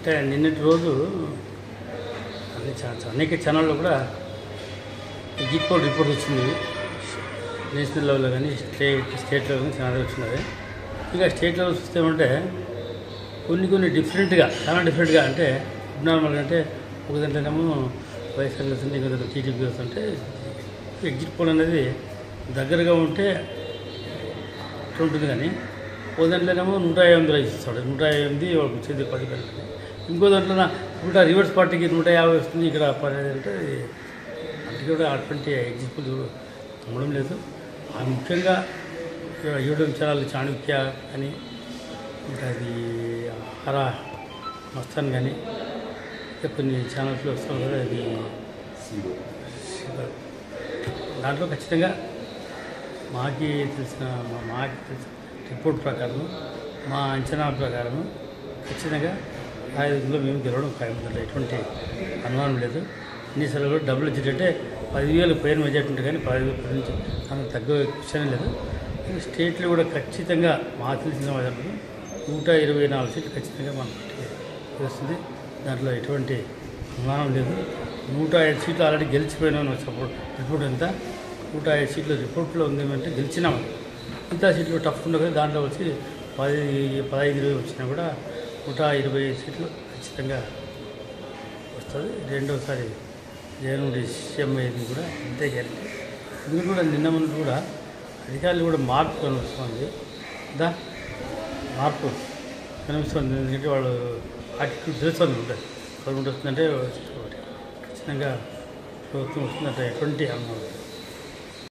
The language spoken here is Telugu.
అంటే నిన్నటి రోజు అనేక ఛానల్లో కూడా ఎగ్జిట్ పోల్ రిపోర్ట్ వచ్చింది. నేషనల్ లెవెల్లో కానీ స్టేట్ లెవెల్ కానీ చాలా వచ్చినది. ఇక స్టేట్ లెవెల్ చూస్తే ఏమంటే కొన్ని డిఫరెంట్గా చాలా డిఫరెంట్గా అంటే నార్మల్గా అంటే ఒక దాంట్లోనేమో వైఎస్ఆర్ వస్తుంటే ఇంకో దాంట్లో టీడీపీ వస్తుంటే ఎగ్జిట్ పోల్ అనేది దగ్గరగా ఉంటే ఉంటుంది. కానీ ఓ దాంట్లోనేమో 150 ఇస్తాడు, 150 వాళ్ళకి వచ్చేది 10 గంటలు. ఇంకో దాంట్లో ఇప్పుడు రివర్స్ పార్టీకి 150 వస్తుంది, ఇక్కడ 10 అంటే అంటే కూడా అటువంటి ఎగ్జిట్ పోల్ నమ్మడం లేదు. ముఖ్యంగా యూట్యూబ్ ఛానల్ చాణక్య అని ఇంకా అది హరా మస్తాన్ కానీ ఇంకా కొన్ని ఛానల్స్లో వస్తాం కదా, అది దాంట్లో ఖచ్చితంగా మాకు తెలిసిన రిపోర్ట్ ప్రకారం మా అంచనా ప్రకారం ఖచ్చితంగా 5 మేము గెలవడం ఖాయం. ఎటువంటి అనుమానం లేదు. ఎన్నిసార్లు కూడా డబ్బులు వచ్చేటంటే 10,000 పైన మెజార్టీ ఉంటుంది, కానీ 10,000 నుంచి అంత తగ్గ క్వశ్చన్ లేదు. స్టేట్లో కూడా ఖచ్చితంగా మాకు తెలిసిన వాళ్ళకి 124 సీట్లు ఖచ్చితంగా మన పార్టీకి వస్తుంది. దాంట్లో ఎటువంటి అనుమానం లేదు. 105 సీట్లు ఆల్రెడీ గెలిచిపోయినామని సపోర్ట్ రిపోర్ట్ అంతా 105 సీట్లు రిపోర్ట్లో ఉందేమంటే గెలిచినాము. మిగతా సీట్లు టఫ్ ఉండదు కదా, దాంట్లో వచ్చి 15-20 వచ్చినా కూడా 120 సీట్లు ఖచ్చితంగా వస్తుంది. రెండోసారి జగన్మోహన్ సీఎం అయ్యేది కూడా అంతే గ్యారెంటీ. ఇది కూడా నిన్న ముందు కూడా అధికారులు కూడా మార్పు కనిపిస్తుంది, మార్పు కనిపిస్తుంది. ఎందుకంటే వాళ్ళు యాటిట్యూడ్ తెలుస్తుంది ఉంటుంది. గవర్నమెంట్ వస్తుందంటే ఖచ్చితంగా ప్రభుత్వం వస్తుందంటే ఎటువంటి అనుమానం